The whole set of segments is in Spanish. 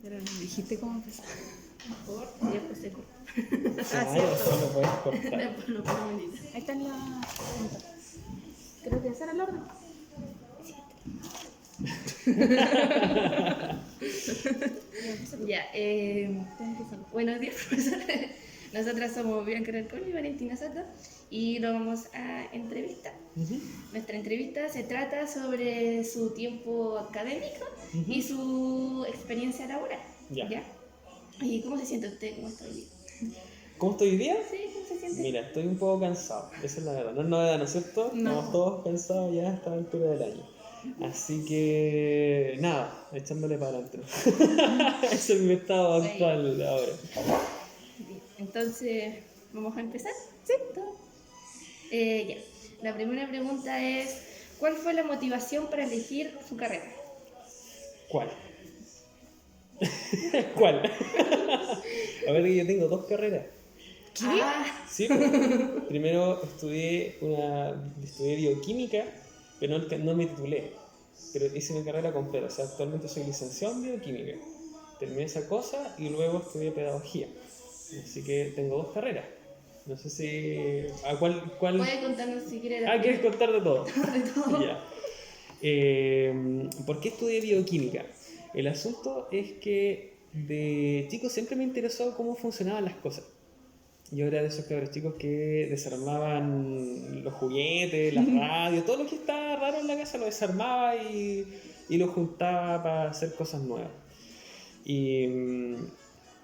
Pero no dijiste cómo empezar. Por y después se corta. Claro, eso lo puedes cortar. Después lo ponemos en Ahí están las preguntas. Creo que ese era el orden. Ya, buenos días, profesores. Nosotras somos Bianca Alarcón y Valentina Sato y lo vamos a entrevistar. Nuestra entrevista se trata sobre su tiempo académico y su experiencia laboral. Ya. ¿Y cómo se siente usted? ¿Cómo está hoy día? ¿Cómo estoy hoy día? Sí, ¿cómo se siente? Mira, estoy un poco cansado, esa es la verdad. No es novedad, ¿no es cierto? No. Estamos todos cansados ya a esta altura del año. Así que, nada, echándole para adelante. Ese es mi estado actual ahora. Bien, entonces, ¿vamos a empezar? Sí. Ya. La primera pregunta es, ¿cuál fue la motivación para elegir su carrera? ¿Cuál? ¿Cuál? A ver, que yo tengo 2 carreras. ¿Qué? Sí, pues. Primero estudié bioquímica, pero no me titulé. Pero hice mi carrera completa, o sea, actualmente soy licenciado en bioquímica. Terminé esa cosa y luego estudié pedagogía. Así que tengo 2 carreras. No sé si... ¿A cuál? Puede contarnos si quiere. ¿Quieres contar de todo? De todo. Ya. ¿Por qué estudié bioquímica? El asunto es que de chico siempre me interesó cómo funcionaban las cosas. Yo era de esos cabros chicos que desarmaban los juguetes, las radios, todo lo que estaba raro en la casa lo desarmaba y lo juntaba para hacer cosas nuevas.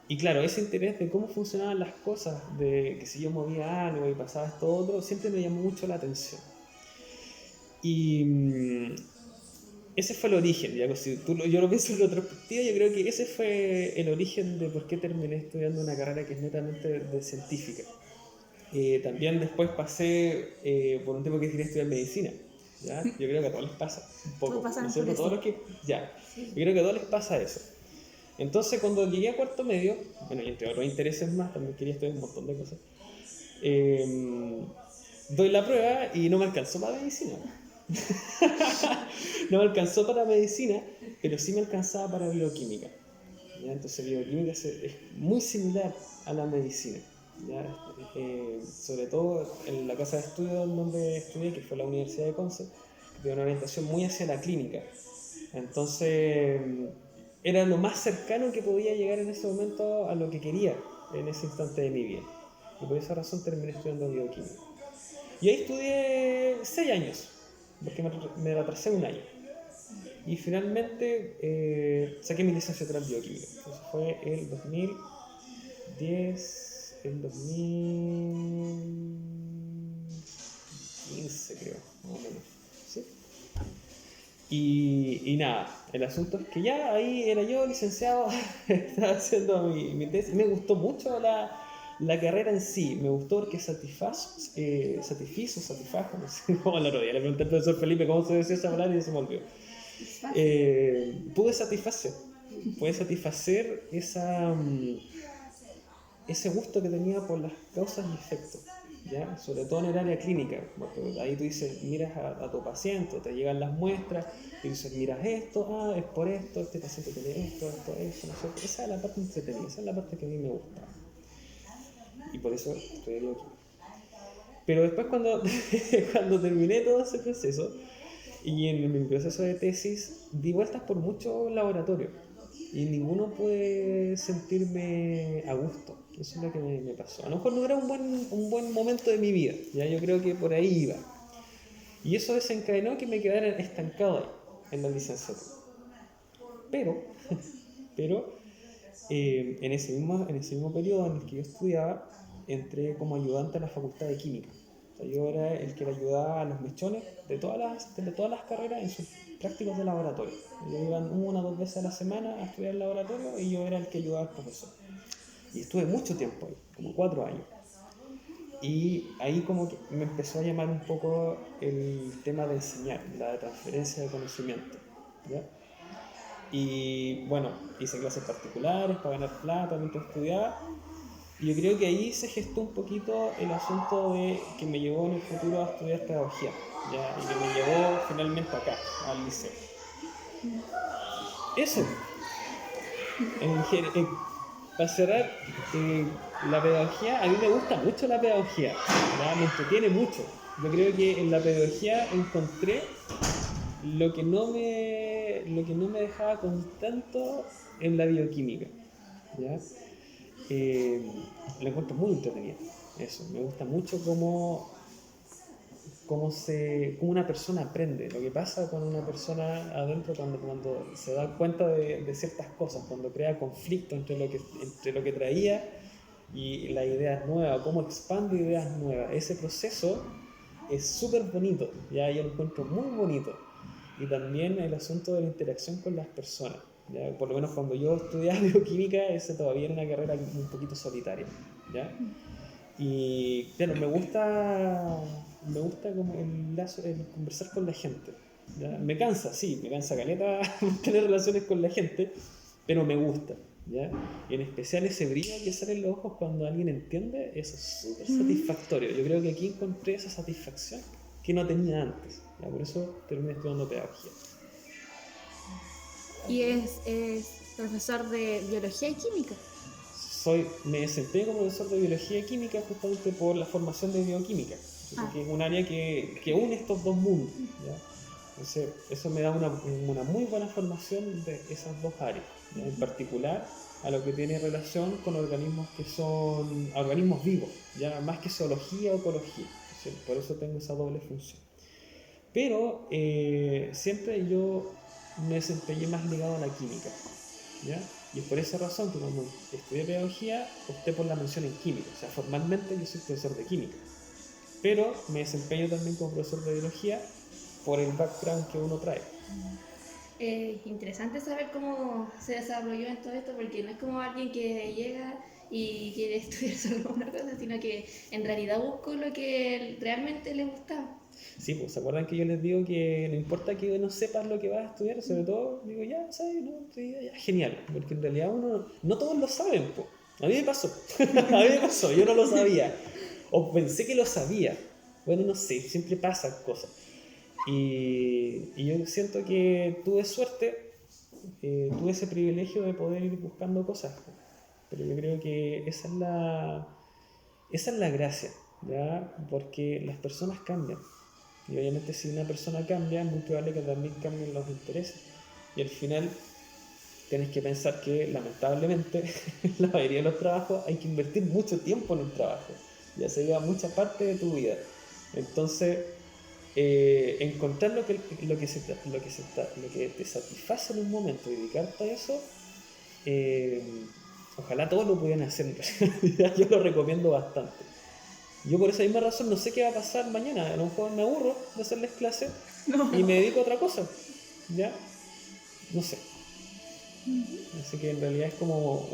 Y claro, ese interés de cómo funcionaban las cosas, de que si yo movía algo y pasaba esto otro, siempre me llamó mucho la atención. Y ese fue el origen, ya, si yo lo pienso en retrospectiva, yo creo que ese fue el origen de por qué terminé estudiando una carrera que es netamente de científica. También después pasé por un tiempo que quería estudiar medicina. ¿Ya? Yo creo que a todos les pasa un poco. Todos pasaron ¿no? por Todos los que, ya. Yo creo que a todos les pasa eso. Entonces cuando llegué a cuarto medio, bueno, y entre otros intereses más, también quería estudiar un montón de cosas, doy la prueba y no me alcanzó para medicina. No me alcanzó para medicina, pero sí me alcanzaba para bioquímica. ¿Ya? Entonces bioquímica es muy similar a la medicina. ¿Ya? Sobre todo en la casa de estudio donde estudié, que fue la Universidad de Conce, que tiene una orientación muy hacia la clínica. Entonces era lo más cercano que podía llegar en ese momento a lo que quería en ese instante de mi vida. Y por esa razón terminé estudiando bioquímica. Y ahí estudié 6 años, porque me retrasé un año. Y finalmente saqué mi licenciatura en bioquímica. Eso fue el 2010, el 2015 creo, más o menos. ¿Sí? Y nada, el asunto es que ya ahí era yo licenciado, estaba haciendo mi tesis. Me gustó mucho la carrera en sí, me gustó porque satisfajo, no sé cómo la rodilla. Le pregunté al profesor Felipe cómo se decía esa palabra y se me olvidó. Pude satisfacer ese gusto que tenía por las causas y efectos, ¿ya? Sobre todo en el área clínica, porque ahí tú dices, miras a tu paciente, te llegan las muestras y dices, miras esto, es por esto, este paciente tiene esto, no sé. Esa es la parte entretenida, esa es la parte que a mí me gusta. Y por eso estudié bioquímica. Pero después cuando terminé todo ese proceso, y en mi proceso de tesis di vueltas por muchos laboratorios y ninguno pude sentirme a gusto. Eso es lo que me pasó. A lo mejor no era un buen momento de mi vida, ya yo creo que por ahí iba. Y eso desencadenó que me quedara estancado ahí, en la licenciatura. Pero en ese mismo periodo en el que yo estudiaba, entré como ayudante a la Facultad de Química. O sea, yo era el que le ayudaba a los mechones de todas las carreras en sus prácticas de laboratorio. Ellos iban 1 o 2 veces a la semana a estudiar el laboratorio y yo era el que ayudaba al profesor. Y estuve mucho tiempo ahí, como 4 años. Y ahí como que me empezó a llamar un poco el tema de enseñar, la transferencia de conocimiento, ¿ya? Y bueno, hice clases particulares para ganar plata mientras estudiaba. Y yo creo que ahí se gestó un poquito el asunto de que me llevó en el futuro a estudiar pedagogía, ¿ya? Y que me llevó finalmente acá, al liceo. Eso. Para cerrar, la pedagogía, a mí me gusta mucho la pedagogía, ¿verdad? Me entretiene mucho. Yo creo que en la pedagogía encontré lo que no me dejaba contento en la bioquímica, ¿ya? Lo encuentro muy entretenido, eso, me gusta mucho cómo una persona aprende, lo que pasa con una persona adentro cuando se da cuenta de ciertas cosas, cuando crea conflicto entre lo que traía y las ideas nuevas, cómo expande ideas nuevas. Ese proceso es súper bonito, ya yo lo encuentro muy bonito. Y también el asunto de la interacción con las personas. ¿Ya? Por lo menos cuando yo estudiaba bioquímica, ese todavía era una carrera un poquito solitaria. ¿Ya? Y claro, me gusta como el conversar con la gente. ¿Ya? Me cansa, sí, me cansa caleta tener relaciones con la gente, pero me gusta. ¿Ya? Y en especial ese brillo que sale en los ojos cuando alguien entiende, eso es súper satisfactorio. Yo creo que aquí encontré esa satisfacción que no tenía antes. ¿Ya? Por eso terminé estudiando pedagogía. Y es profesor de biología y química. Me desempeño como profesor de biología y química justamente por la formación de bioquímica, que es un área que une estos dos mundos. ¿Ya? Entonces, eso me da una muy buena formación de esas dos áreas, ¿ya? En particular a lo que tiene relación con organismos que son organismos vivos, ya más que zoología o ecología. ¿Sí? Por eso tengo esa doble función. Pero siempre yo me desempeñé más ligado a la química, ¿ya? Y es por esa razón que cuando estudié pedagogía opté por la mención en química. O sea, formalmente yo soy profesor de química, pero me desempeño también como profesor de biología por el background que uno trae. Interesante saber cómo se desarrolló en todo esto, porque no es como alguien que llega y quiere estudiar solo una cosa, sino que en realidad busco lo que realmente le gustaba. Sí, pues se acuerdan que yo les digo que no importa que no sepas lo que vas a estudiar, sobre todo digo, ya, ¿sabes? No, sí, ya, genial, porque en realidad no todos lo saben, pues. A mí me pasó, a mí me pasó, yo no lo sabía, o pensé que lo sabía. Bueno, no sé, siempre pasan cosas. Y yo siento que tuve suerte, tuve ese privilegio de poder ir buscando cosas, pero yo creo que esa es la gracia, ¿ya? Porque las personas cambian. Y obviamente si una persona cambia, es muy probable que también cambien los intereses. Y al final tienes que pensar que lamentablemente en la mayoría de los trabajos hay que invertir mucho tiempo en un trabajo. Ya se lleva mucha parte de tu vida. Entonces, encontrar lo que te satisface en un momento y dedicarte a eso, ojalá todos lo pudieran hacer. Yo lo recomiendo bastante. Yo por esa misma razón no sé qué va a pasar mañana. A lo mejor me aburro de hacerles clases y me dedico a otra cosa. ¿Ya? No sé. Así que en realidad es como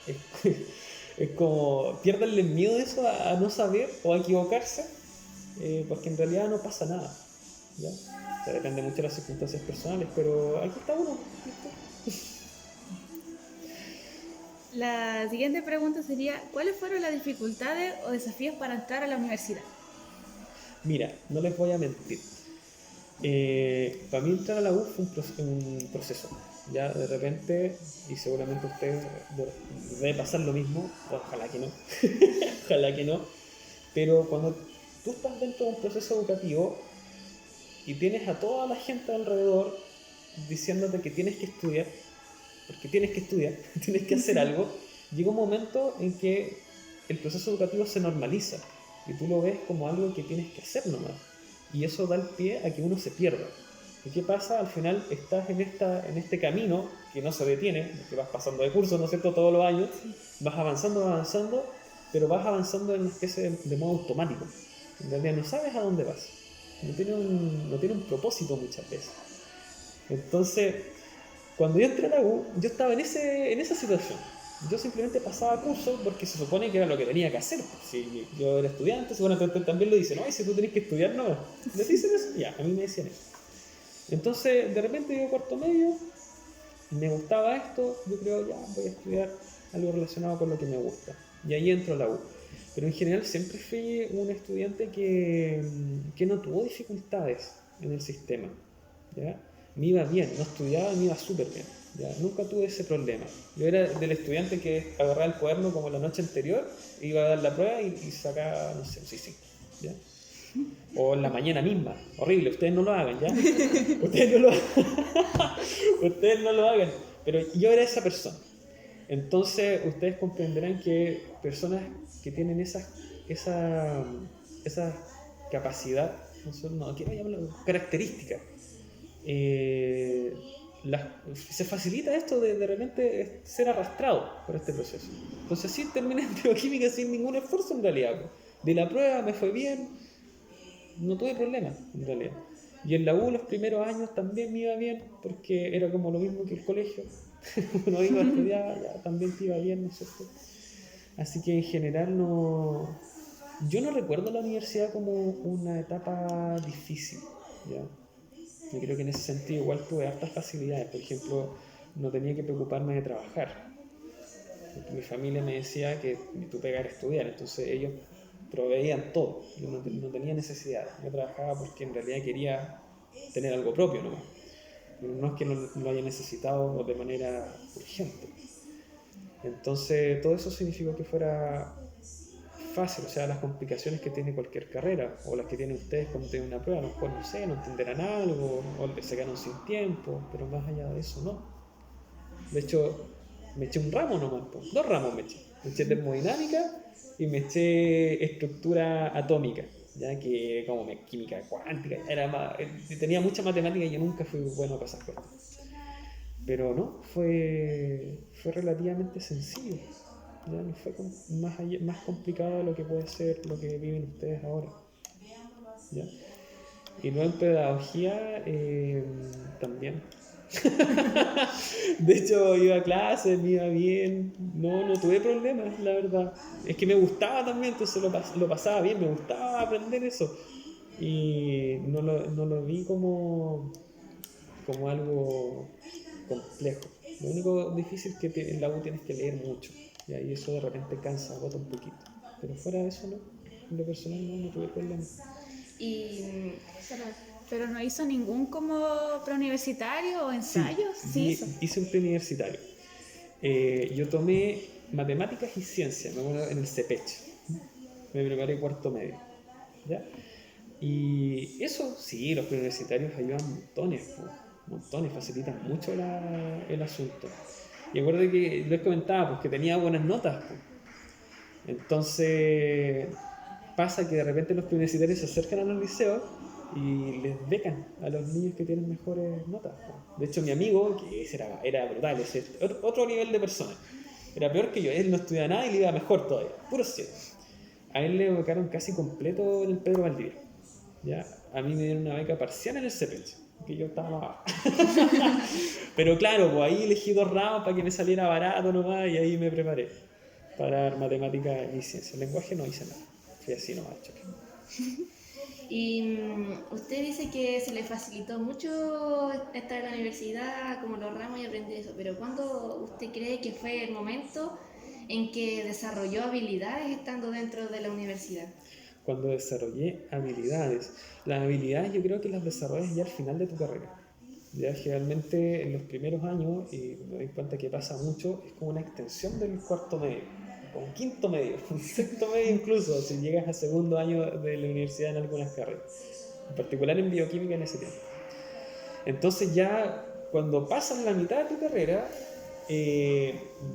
Es, es como pierdenle miedo a eso, a no saber o a equivocarse, porque en realidad no pasa nada. ¿Ya? O sea, depende mucho de las circunstancias personales, pero aquí está uno. La siguiente pregunta sería, ¿cuáles fueron las dificultades o desafíos para entrar a la universidad? Mira, no les voy a mentir. Para mí entrar a la U fue un proceso. Ya de repente, y seguramente a ustedes debe pasar lo mismo, ojalá que no, ojalá que no, pero cuando tú estás dentro de un proceso educativo y tienes a toda la gente alrededor diciéndote que tienes que estudiar, porque tienes que estudiar, tienes que hacer algo, llega un momento en que el proceso educativo se normaliza y tú lo ves como algo que tienes que hacer nomás. Y eso da el pie a que uno se pierda. ¿Y qué pasa? Al final estás en este camino que no se detiene, que vas pasando de curso, ¿no es cierto?, todos los años, vas avanzando, pero vas avanzando en una especie de modo automático. En realidad no sabes a dónde vas. No tiene un propósito muchas veces. Entonces, cuando yo entré a la U, yo estaba en esa situación. Yo simplemente pasaba cursos porque se supone que era lo que tenía que hacer. Si yo era estudiante, seguramente también lo dicen, no, si tú tenés que estudiar, no. ¿Les dicen eso? Ya, a mí me decían eso. Entonces, de repente yo cuarto medio, me gustaba esto, yo creo, ya, voy a estudiar algo relacionado con lo que me gusta. Y ahí entro a la U. Pero en general siempre fui un estudiante que no tuvo dificultades en el sistema. ¿Ya? Me iba bien, no estudiaba, me iba súper bien. ¿ya? Nunca tuve ese problema. Yo era del estudiante que agarraba el cuaderno como la noche anterior, iba a dar la prueba y sacaba, no sé, sí, ¿ya? O en la mañana misma. Horrible, ustedes no lo hagan, ¿ya? Ustedes no lo ustedes no lo hagan. Pero yo era esa persona. Entonces, ustedes comprenderán que personas que tienen esa capacidad, no quiero llamarlo característica, se facilita esto de repente ser arrastrado por este proceso. Entonces, sí terminé en bioquímica sin ningún esfuerzo en realidad. De la prueba me fue bien, no tuve problemas en realidad. Y en la U los primeros años también me iba bien, porque era como lo mismo que el colegio. Uno iba a estudiar, ya, también te iba bien, ¿no es cierto? Así que en general yo no recuerdo la universidad como una etapa difícil, ¿ya? Yo creo que en ese sentido igual tuve hartas facilidades. Por ejemplo, no tenía que preocuparme de trabajar. Mi familia me decía que tu pega era estudiar, entonces ellos proveían todo. Yo no tenía necesidad. Yo trabajaba porque en realidad quería tener algo propio nomás. No es que no lo haya necesitado de manera urgente. Entonces todo eso significó que fuera fácil, o sea, las complicaciones que tiene cualquier carrera o las que tienen ustedes cuando tienen una prueba, a lo mejor no sé, no entenderán algo o se quedaron sin tiempo, pero más allá de eso no. De hecho, me eché un ramo nomás, pues, 2 ramos me eché termodinámica y me eché estructura atómica, ya que como química cuántica, tenía mucha matemática y yo nunca fui bueno para esas cosas. Pero no, fue relativamente sencillo. Ya no fue más complicado de lo que puede ser lo que viven ustedes ahora. ¿Ya? Y luego en pedagogía también. De hecho, iba a clases, me iba bien, no tuve problemas, la verdad. Es que me gustaba también, entonces lo pasaba bien, me gustaba aprender eso. Y no lo vi como algo complejo. Lo único difícil es que en la U tienes que leer mucho, y ahí eso de repente cansa, agota un poquito. Pero fuera de eso, no. En lo personal no tuve problemas. Pero no hizo ningún como preuniversitario o ensayos. Sí, hice un preuniversitario. Yo tomé matemáticas y ciencias, me acuerdo, en el CEPECH. Me preparé cuarto medio, ¿ya? Y eso, sí, los preuniversitarios ayudan montones, facilitan mucho el asunto. Y acuerdo que les comentaba, pues, que tenía buenas notas, pues. Entonces pasa que de repente los preuniversitarios se acercan a los liceos y les becan a los niños que tienen mejores notas. De hecho, mi amigo, que era brutal, ese otro nivel de persona, era peor que yo, él no estudiaba nada y le iba mejor todavía, puro 7. A él le becaron casi completo en el Pedro Valdivia, ¿ya? A mí me dieron una beca parcial en el CEPECH, que yo estaba pero claro, pues ahí elegí 2 ramos para que me saliera barato nomás y ahí me preparé para dar matemática y ciencia. El lenguaje no hice nada, fui así nomás, choque. Y usted dice que se le facilitó mucho estar en la universidad, como los ramos y aprender eso, pero ¿cuándo usted cree que fue el momento en que desarrolló habilidades estando dentro de la universidad? Cuando desarrollé habilidades. Las habilidades yo creo que las desarrollas ya al final de tu carrera. Ya generalmente en los primeros años, y me doy cuenta que pasa mucho, es como una extensión del cuarto medio, o un quinto medio, un sexto medio incluso, si llegas a segundo año de la universidad en algunas carreras, en particular en bioquímica en ese tiempo. Entonces ya cuando pasas la mitad de tu carrera,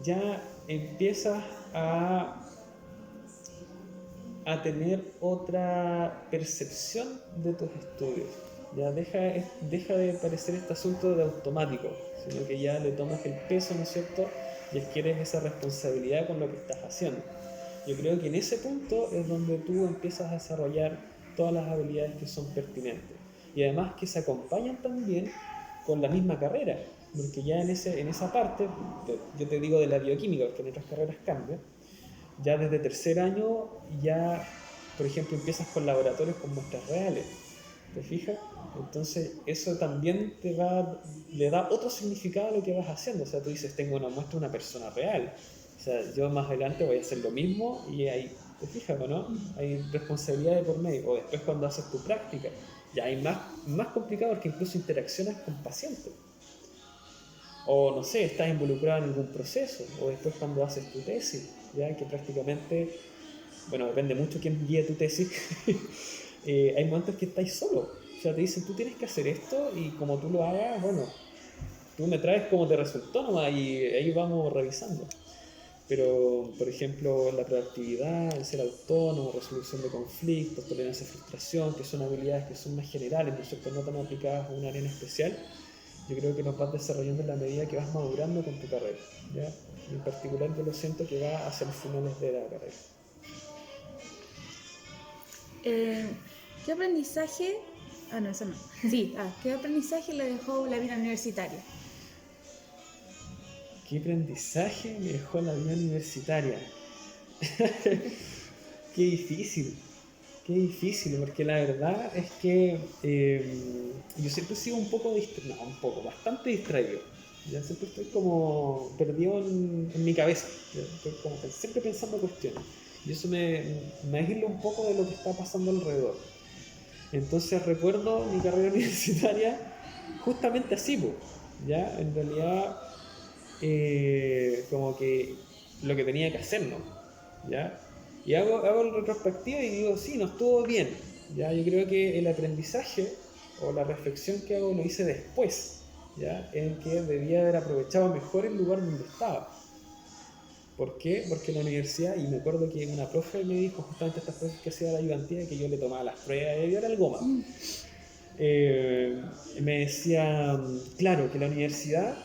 ya empiezas a tener otra percepción de tus estudios. Ya deja de parecer este asunto de automático, sino que ya le tomas el peso, ¿no es cierto? Y adquieres esa responsabilidad con lo que estás haciendo. Yo creo que en ese punto es donde tú empiezas a desarrollar todas las habilidades que son pertinentes. Y además que se acompañan también con la misma carrera, porque ya en esa parte, yo te digo de la bioquímica, porque en otras carreras cambia, ya desde tercer año, ya, por ejemplo, empiezas con laboratorios con muestras reales, ¿te fijas? Entonces eso también le da otro significado a lo que vas haciendo. O sea, tú dices, tengo una muestra de una persona real. O sea, yo más adelante voy a hacer lo mismo y ahí, ¿te fijas o no? Hay responsabilidad de por medio. O después cuando haces tu práctica, ya hay más complicado porque incluso interaccionas con pacientes. O no sé, estás involucrado en algún proceso, o después cuando haces tu tesis, ya que prácticamente, bueno, depende mucho quién guíe tu tesis, hay momentos que estáis solo. O sea, te dicen, tú tienes que hacer esto y como tú lo hagas, bueno, tú me traes cómo te resultó nomás y ahí vamos revisando. Pero, por ejemplo, la proactividad, el ser autónomo, resolución de conflictos, tolerancia a frustración, que son habilidades que son más generales, ¿no es cierto?, no tan aplicadas a un área en especial, yo creo que nos vas desarrollando en la medida que vas madurando con tu carrera, ¿ya? En particular yo lo siento que va hacia los finales de la carrera. ¿Qué aprendizaje? Ah, no, eso no. Sí, ¿qué aprendizaje le dejó la vida universitaria? ¿Qué aprendizaje me dejó la vida universitaria? Qué difícil, porque la verdad es que yo siempre he sido un poco distraído, no, un poco, bastante distraído. Ya siempre estoy como perdido en mi cabeza, ¿ya? Estoy como siempre pensando cuestiones. Y eso me aísla un poco de lo que está pasando alrededor. Entonces recuerdo mi carrera universitaria justamente así, po, ¿ya? En realidad, como que lo que tenía que hacer, ¿no? ¿Ya? Y hago el retrospectivo y digo, sí, no estuvo bien. ¿Ya? Yo creo que el aprendizaje o la reflexión que hago lo hice después, ¿ya? En que debía haber aprovechado mejor el lugar donde estaba. ¿Por qué? Porque en la universidad, y me acuerdo que una profe me dijo justamente estas cosas que hacía la ayudantía, que yo le tomaba las pruebas y yo era el goma. Me decía, claro, que la universidad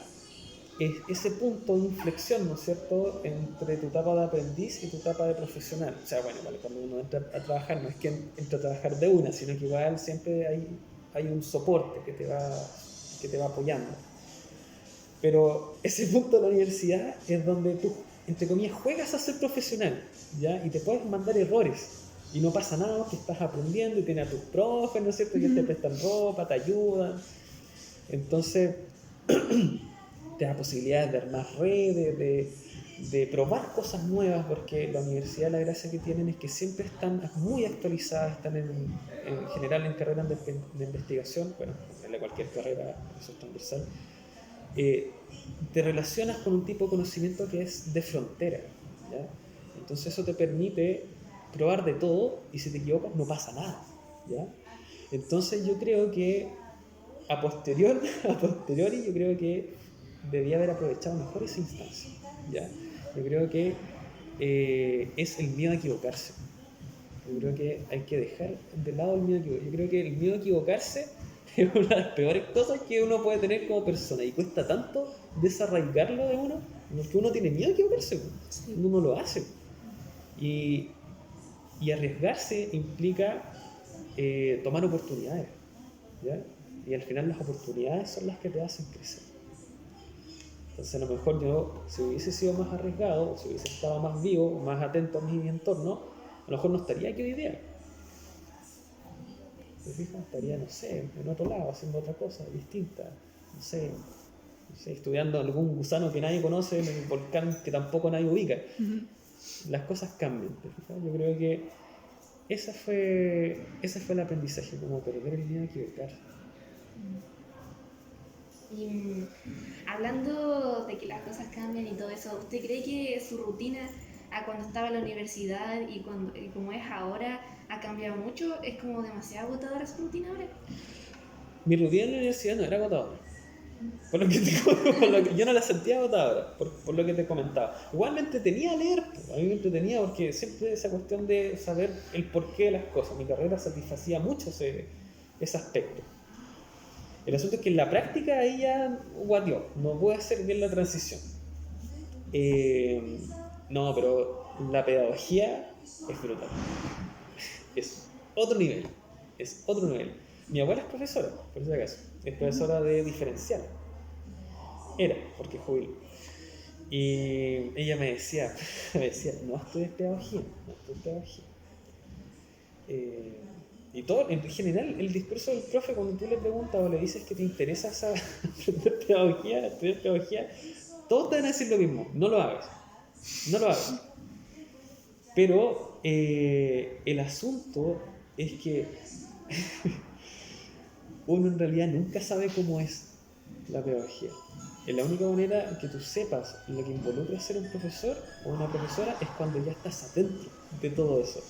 es ese punto de inflexión, ¿no es cierto?, entre tu etapa de aprendiz y tu etapa de profesional. O sea, bueno, vale, cuando uno entra a trabajar, no es que entre a trabajar de una, sino que igual siempre hay un soporte que te va apoyando. Pero ese punto de la universidad es donde tú, entre comillas, juegas a ser profesional, ¿ya? Y te puedes mandar errores. Y no pasa nada, que estás aprendiendo y tienes a tus profes, ¿no es cierto?, que te prestan ropa, te ayudan. Entonces, te da posibilidades de armar redes, de probar cosas nuevas, porque la universidad, la gracia que tienen es que siempre están muy actualizadas, están en general en carreras de investigación, bueno, en cualquier carrera, eso es transversal, te relacionas con un tipo de conocimiento que es de frontera, ¿ya? Entonces eso te permite probar de todo y si te equivocas no pasa nada, ¿ya? Entonces yo creo que a posteriori yo creo que debía haber aprovechado mejor esa instancia, ¿ya? Yo creo que es el miedo a equivocarse. Yo creo que hay que dejar de lado el miedo a equivocarse. Yo creo que el miedo a equivocarse es una de las peores cosas que uno puede tener como persona y cuesta tanto desarraigarlo de uno, porque uno tiene miedo a equivocarse, sí. Uno no lo hace. Y arriesgarse implica tomar oportunidades, ¿ya? Y al final las oportunidades son las que te hacen crecer. Entonces a lo mejor yo, si hubiese sido más arriesgado, si hubiese estado más vivo, más atento a mi entorno, a lo mejor no estaría aquí hoy día. ¿Te fijas? Estaría, no sé, en otro lado, haciendo otra cosa distinta. No sé, estudiando algún gusano que nadie conoce, en el volcán que tampoco nadie ubica. Las cosas cambian, ¿te fijas? Yo creo que ese fue el aprendizaje, como perder el miedo a equivocar. Y hablando de que las cosas cambian y todo eso, ¿usted cree que su rutina a cuando estaba en la universidad y como es ahora ha cambiado mucho? ¿Es como demasiado agotadora su rutina ahora? Mi rutina en la universidad no era agotadora. Yo no la sentía agotadora, por lo que te comentaba. Igualmente tenía a leer, a mí me entretenía porque siempre esa cuestión de saber el porqué de las cosas. Mi carrera satisfacía mucho ese aspecto. El asunto es que en la práctica ahí ya guateó, no pude hacer bien la transición. No, pero la pedagogía es brutal. Es otro nivel. Mi abuela es profesora, por si acaso. Es profesora de diferencial. Era, porque jubiló. Y ella me decía, no estudies pedagogía. Y todo, en general, el discurso del profe, cuando tú le preguntas o le dices que te interesa aprender pedagogía, estudiar pedagogía, todos te van a decir lo mismo: no lo hagas. Pero el asunto es que uno en realidad nunca sabe cómo es la pedagogía. la única manera que tú sepas lo que involucra ser un profesor o una profesora es cuando ya estás adentro de todo eso.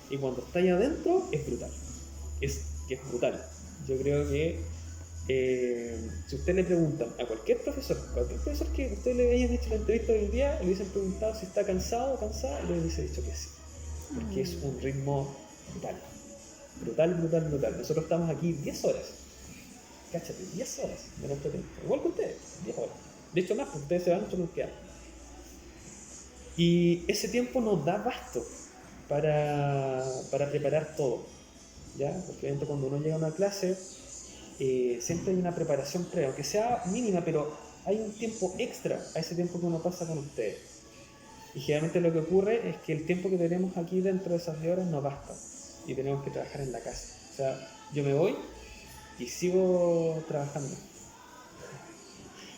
Y cuando estás ahí adentro es brutal. Es brutal. Yo creo que si usted le preguntan a cualquier profesor que usted le hayan hecho la entrevista hoy en día, le hubiesen preguntado si está cansado o cansada, y le hubiese dicho que sí. Porque es un ritmo brutal. Brutal. Nosotros estamos aquí 10 horas. Cáchate, 10 horas de nuestro tiempo. Igual que ustedes, 10 horas. De hecho más, porque ustedes se van, nosotros nos quedamos. Y ese tiempo nos da basto para preparar todo, ¿ya? Porque obviamente cuando uno llega a una clase, siempre hay una preparación previa, aunque sea mínima, pero hay un tiempo extra a ese tiempo que uno pasa con ustedes. Y generalmente lo que ocurre es que el tiempo que tenemos aquí dentro de esas 10 horas no basta y tenemos que trabajar en la casa. O sea, yo me voy y sigo trabajando.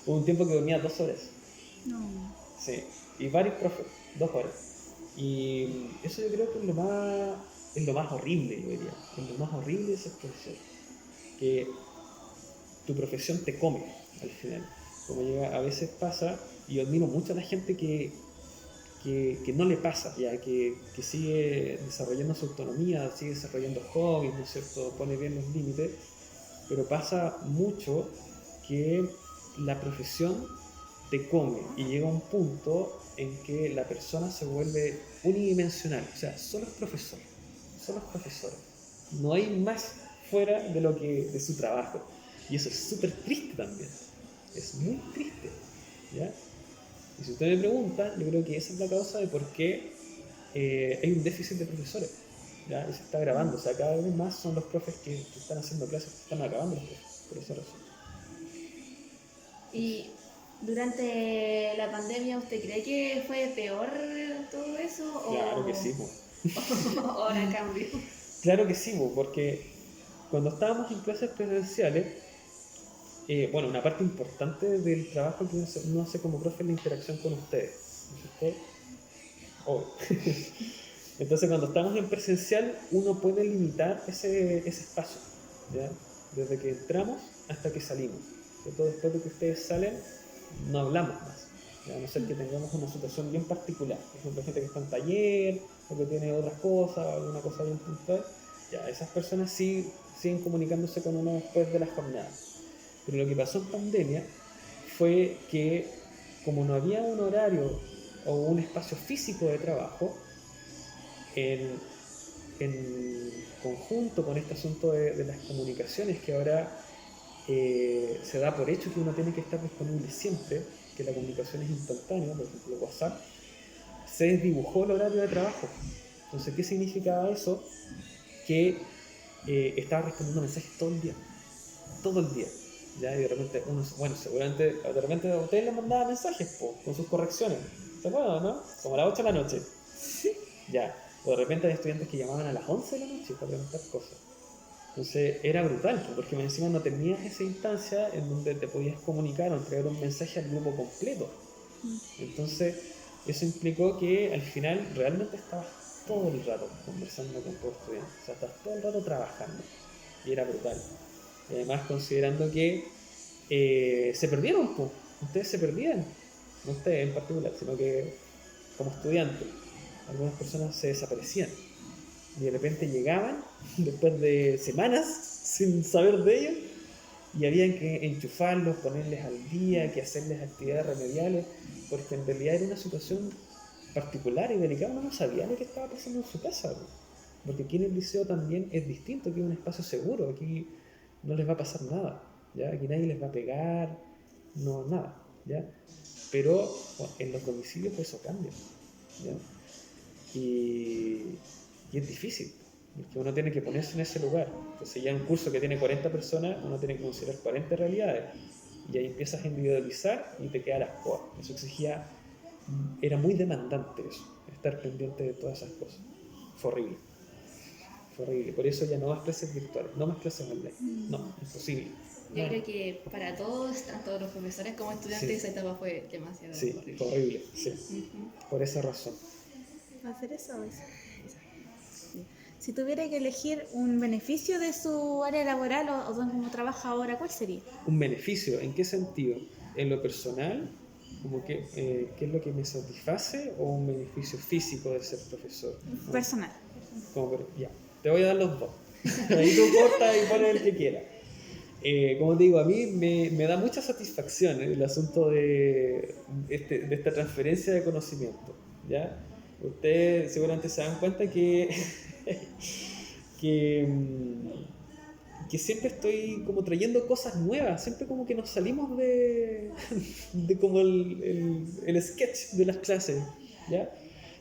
Hubo un tiempo que dormía 2 horas. No. Sí, y varios profes, 2 horas. Y eso yo creo que es lo más horrible, yo diría. Es lo más horrible de ser profesor. Que tu profesión te come al final. Como a veces pasa, y yo admiro mucho a la gente que no le pasa, ya que sigue desarrollando su autonomía, sigue desarrollando hobbies, ¿no es cierto? Pone bien los límites, pero pasa mucho que la profesión te come y llega un punto en que la persona se vuelve unidimensional, o sea, solo es profesor, no hay más fuera de su trabajo, y eso es súper triste también, es muy triste, ¿ya? Y si usted me pregunta, yo creo que esa es la causa de por qué hay un déficit de profesores, ¿ya? Y se está agravando, o sea, cada vez más son los profes que están haciendo clases, que están acabando los profesores. Y durante la pandemia, ¿usted cree que fue peor todo eso? Claro que sí, ¿O ahora cambio? Claro que sí, porque cuando estábamos en clases presenciales, bueno, una parte importante del trabajo que uno hace como profe es la interacción con ustedes, ¿no es cierto? Obvio. Entonces, cuando estamos en presencial, uno puede limitar ese espacio, ¿ya? Desde que entramos hasta que salimos, ¿cierto? Después de que ustedes salen, no hablamos más, ¿ya? A no ser que tengamos una situación bien particular, por ejemplo, gente que está en taller, o que tiene otras cosas, alguna cosa bien puntual, ya, esas personas sí siguen comunicándose con uno después de las jornadas. Pero lo que pasó en pandemia fue que, como no había un horario o un espacio físico de trabajo, en conjunto con este asunto de las comunicaciones, que ahora se da por hecho que uno tiene que estar disponible siempre, que la comunicación es instantánea, por ejemplo WhatsApp, se desdibujó el horario de trabajo. Entonces, ¿qué significaba eso? Que estaba respondiendo mensajes todo el día, ¿ya? Y de repente seguramente de repente a ustedes les mandaban mensajes con sus correcciones, ¿se acuerdan, no? Como a las 8 de la noche, ya, o de repente hay estudiantes que llamaban a las 11 de la noche para preguntar cosas. Entonces era brutal, porque encima no tenías esa instancia en donde te podías comunicar o entregar un mensaje al grupo completo. Entonces eso implicó que al final realmente estabas todo el rato conversando con tus estudiantes, o sea, estabas todo el rato trabajando, y era brutal. Y además considerando que se perdieron, pues. Ustedes se perdían, no ustedes en particular, sino que como estudiantes, algunas personas se desaparecían y de repente llegaban después de semanas sin saber de ellos, y habían que enchufarlos, ponerles al día, que hacerles actividades remediales, porque en realidad era una situación particular y delicada, uno no sabía lo que estaba pasando en su casa, ¿no? Porque aquí en el liceo también es distinto, aquí es un espacio seguro, aquí no les va a pasar nada, ¿ya? Aquí nadie les va a pegar, no, nada, ¿ya? Pero bueno, en los domicilios eso cambia, ¿ya? Y es difícil, porque uno tiene que ponerse en ese lugar. Entonces ya en un curso que tiene 40 personas, uno tiene que considerar 40 realidades, y ahí empiezas a individualizar y te queda las cosas. Eso exigía, era muy demandante eso, estar pendiente de todas esas cosas. Fue horrible. Por eso ya no más clases virtuales, no más clases online. No, imposible. Yo creo que para todos, tanto los profesores como estudiantes, Sí. esa etapa fue demasiado horrible. Fue horrible, sí. Por esa razón. ¿Va a hacer eso o eso? Sí. Si tuviera que elegir un beneficio de su área laboral o donde trabaja ahora, ¿cuál sería? ¿Un beneficio? ¿En qué sentido? en lo personal, como que, ¿qué es lo que me satisface o un beneficio físico de ser profesor? Personal. Ya, te voy a dar los dos. Ahí tú cortas y pones el que quieras. Como te digo, a mí me da mucha satisfacción el asunto de esta transferencia de conocimiento, ¿ya? Ustedes seguramente se dan cuenta que, que siempre estoy como trayendo cosas nuevas, siempre como que nos salimos de como el sketch de las clases, ¿ya?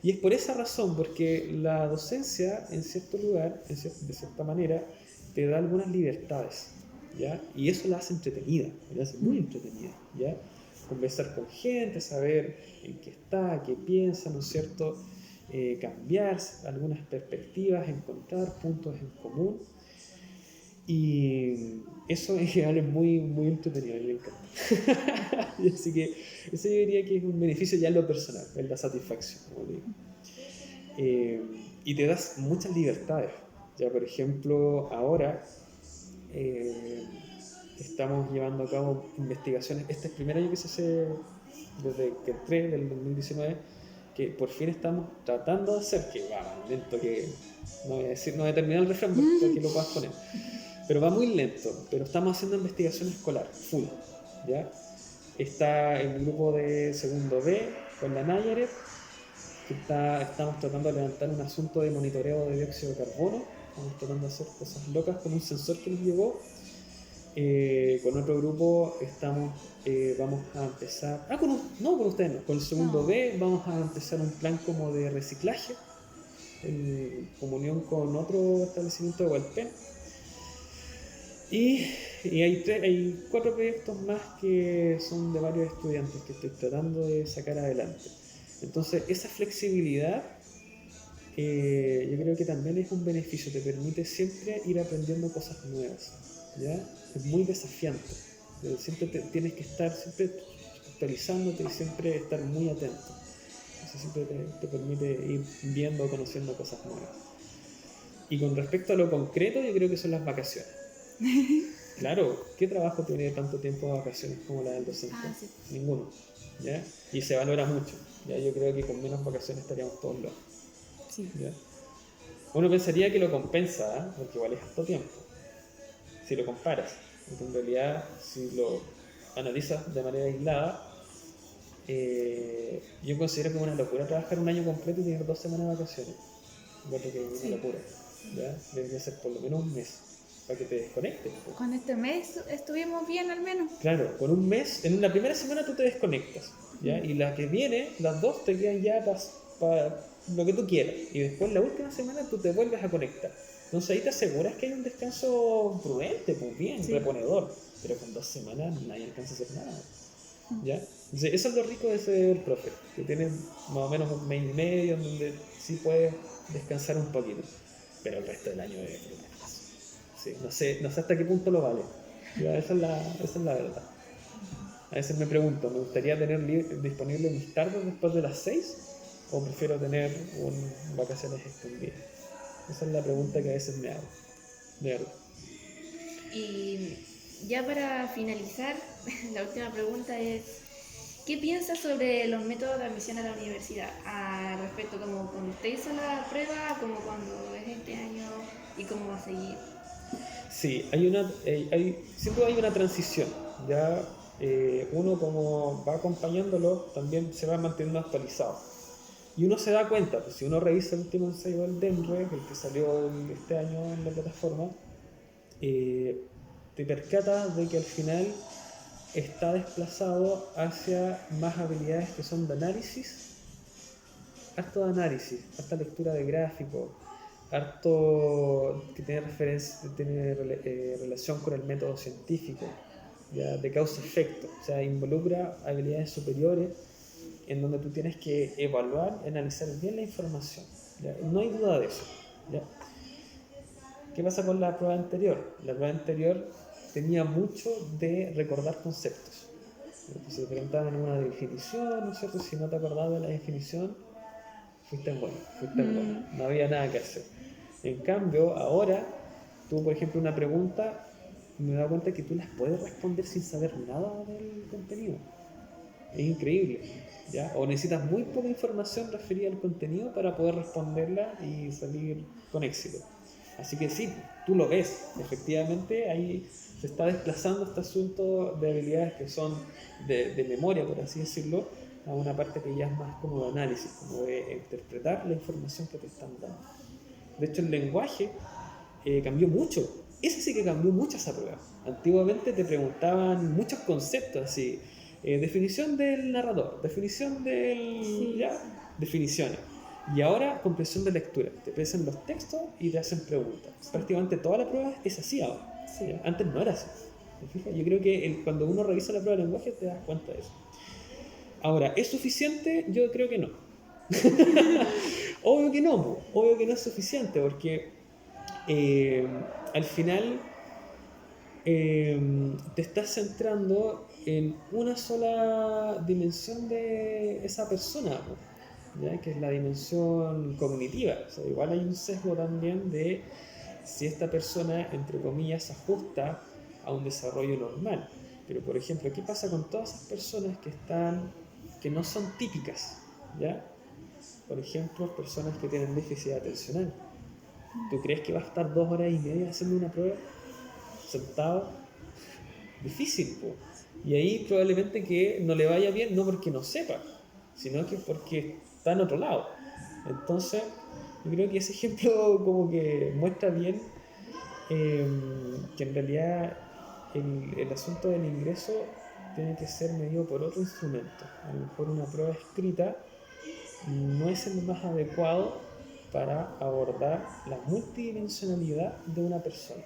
Y es por esa razón, porque la docencia en cierto lugar, de cierta manera, te da algunas libertades, ¿ya? Y eso la hace entretenida, la hace muy entretenida, ¿ya? Conversar con gente, saber en qué está, qué piensa, ¿no es cierto? Cambiar algunas perspectivas, encontrar puntos en común. Y eso en general es muy, muy entretenido, a mí me encanta. Así que eso yo diría que es un beneficio ya en lo personal, en la satisfacción, como digo. Y te das muchas libertades. Ya, por ejemplo, ahora estamos llevando a cabo investigaciones. Este es el primer año que se hace desde que entré, del 2019, que por fin estamos tratando de hacer, que va más lento que... No voy a decir, no voy a terminar el refrán para que lo puedas poner. Pero va muy lento, pero estamos haciendo investigación escolar, full, ¿ya? Está el grupo de segundo B con la Nayaret, que estamos tratando de levantar un asunto de monitoreo de dióxido de carbono, estamos tratando de hacer cosas locas con un sensor que nos llegó. Con otro grupo vamos a empezar, no con ustedes, no, con el segundo B vamos a empezar un plan como de reciclaje, en comunión con otro establecimiento de Hualpén. Y hay 4 proyectos más que son de varios estudiantes que estoy tratando de sacar adelante. Entonces, esa flexibilidad yo creo que también es un beneficio, te permite siempre ir aprendiendo cosas nuevas, ¿ya? Es muy desafiante, siempre tienes que estar siempre actualizándote y siempre estar muy atento. Eso siempre te permite ir viendo, conociendo cosas nuevas. Y con respecto a lo concreto, yo creo que son las vacaciones. Claro, ¿qué trabajo tiene tanto tiempo de vacaciones como la del docente? Sí. Ninguno, ¿ya? Y se valora mucho, ¿ya? Yo creo que con menos vacaciones estaríamos todos locos, Sí. ¿ya? Uno pensaría que lo compensa, ¿eh? Porque igual es harto tiempo, si lo comparas, porque en realidad si lo analizas de manera aislada, yo considero que es una locura trabajar un año completo y tener 2 semanas de vacaciones. Encuentro que es una locura, ¿ya? Debería ser por lo menos un mes para que te desconectes. Con este mes estuvimos bien al menos. Claro, con un mes, en la primera semana tú te desconectas, ¿ya? Y la que viene, las 2 te quedan ya para lo que tú quieras. Y después la última semana tú te vuelves a conectar. Entonces ahí te aseguras que hay un descanso prudente, pues bien, reponedor. Pero con 2 semanas nadie alcanza a hacer nada, ¿ya? Entonces eso es lo rico de ser profe, que tienes más o menos un mes y medio en donde sí puedes descansar un poquito. Pero el resto del año es brutal. Sí, no sé hasta qué punto lo vale. Ya, esa es la verdad. A veces me pregunto, ¿me gustaría tener disponible mis tardes después de las 6? ¿O prefiero tener vacaciones extendidas? Esa es la pregunta que a veces me hago. De verdad. Y ya para finalizar, la última pregunta es, ¿qué piensas sobre los métodos de admisión a la universidad? Respecto a cómo cuando usted hizo la prueba, como cuando es este año y cómo va a seguir. Sí, siempre hay una transición, ¿ya? Uno como va acompañándolo también se va manteniendo actualizado. Y uno se da cuenta, pues si uno revisa el último ensayo del DEMRE, el que salió este año en la plataforma, te percatas de que al final está desplazado hacia más habilidades que son de análisis, harta lectura de gráficos, harto que tiene relación con el método científico, ¿ya? De causa-efecto, o sea, involucra habilidades superiores en donde tú tienes que evaluar y analizar bien la información, ¿ya? No hay duda de eso, ¿ya? ¿Qué pasa con la prueba anterior? La prueba anterior tenía mucho de recordar conceptos. Entonces te preguntaban una definición, ¿no es cierto? Si no te acordabas de la definición, fuiste bueno, no había nada que hacer. En cambio, ahora, tú, por ejemplo, una pregunta, me he dado cuenta que tú las puedes responder sin saber nada del contenido. Es increíble, ¿ya? O necesitas muy poca información referida al contenido para poder responderla y salir con éxito. Así que sí, tú lo ves, efectivamente ahí se está desplazando este asunto de habilidades que son de memoria, por así decirlo, a una parte que ya es más como de análisis, como de interpretar la información que te están dando. De hecho, el lenguaje cambió mucho. Ese sí que cambió mucho esa prueba. Antiguamente te preguntaban muchos conceptos así. Definición del narrador, definición del... Sí. ¿ya? Definiciones. Y ahora comprensión de lectura. Te pesan los textos y te hacen preguntas. Prácticamente toda la prueba es así ahora. Sí. ¿Ya? Antes no era así. ¿Te fijas? Yo creo que cuando uno revisa la prueba de lenguaje te das cuenta de eso. Ahora, ¿es suficiente? Yo creo que no. Obvio que no, po. Obvio que no es suficiente porque al final te estás centrando en una sola dimensión de esa persona, po, ¿ya? Que es la dimensión cognitiva. O sea, igual hay un sesgo también de si esta persona, entre comillas, se ajusta a un desarrollo normal. Pero, por ejemplo, ¿qué pasa con todas esas personas que no son típicas? ¿Ya? Por ejemplo, personas que tienen déficit atencional. ¿Tú crees que va a estar 2 horas y media haciendo una prueba sentado? Difícil, po. Y ahí probablemente que no le vaya bien, no porque no sepa, sino que porque está en otro lado. Entonces, yo creo que ese ejemplo como que muestra bien que en realidad el asunto del ingreso tiene que ser medido por otro instrumento. A lo mejor una prueba escrita no es el más adecuado para abordar la multidimensionalidad de una persona,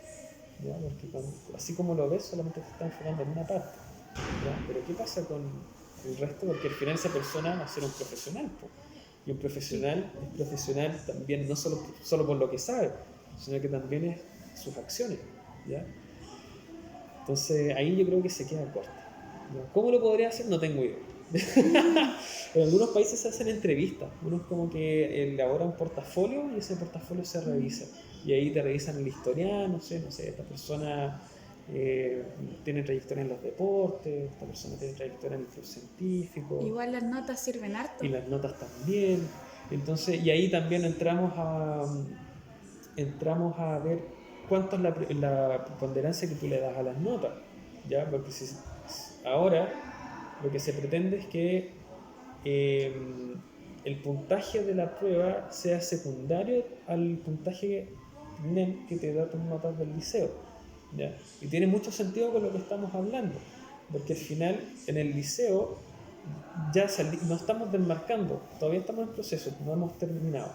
¿ya? Porque así como lo ves, solamente te está enfocando en una parte, ¿ya? Pero ¿qué pasa con el resto? Porque al final esa persona va a ser un profesional, po. Y un profesional es profesional también no solo por lo que sabe, sino que también es sus acciones, ¿ya? Entonces ahí yo creo que se queda corta, ¿ya? ¿Cómo lo podría hacer? No tengo idea. En algunos países se hacen entrevistas, uno es como que elabora un portafolio y ese portafolio se revisa y ahí te revisan el historial, no sé, esta persona tiene trayectoria en los deportes, esta persona tiene trayectoria en el club científico. Igual las notas sirven harto. Y las notas también. Entonces, y ahí también entramos a ver cuánto es la preponderancia que tú le das a las notas, ¿ya? Porque ahora lo que se pretende es que el puntaje de la prueba sea secundario al puntaje NEM que te da tus notas del liceo, ¿ya? Y tiene mucho sentido con lo que estamos hablando, porque al final en el liceo ya no estamos desmarcando, todavía estamos en proceso, no hemos terminado,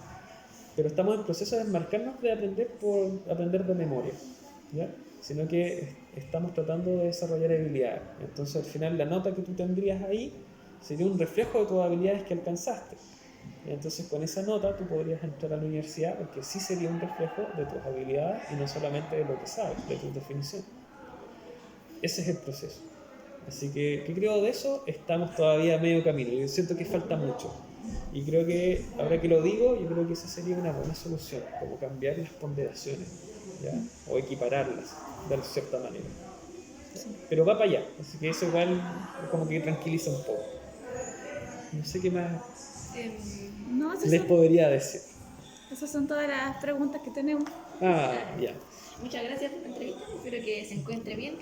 pero estamos en proceso de desmarcarnos de aprender de memoria, ¿ya? Sino que estamos tratando de desarrollar habilidades. Entonces al final la nota que tú tendrías ahí sería un reflejo de tus habilidades que alcanzaste. Y entonces con esa nota tú podrías entrar a la universidad porque sí sería un reflejo de tus habilidades y no solamente de lo que sabes, de tu definición. Ese es el proceso. Así que, ¿qué creo de eso? Estamos todavía a medio camino. Yo siento que falta mucho. Y creo que, ahora que lo digo, yo creo que esa sería una buena solución, como cambiar las ponderaciones, ¿ya? O equipararlas de cierta manera. Pero va para allá, así que eso igual como que tranquiliza un poco. No sé qué más No, les podría decir. esas son todas las preguntas que tenemos. Ah, ya. Muchas gracias por la entrevista, espero que se encuentre bien.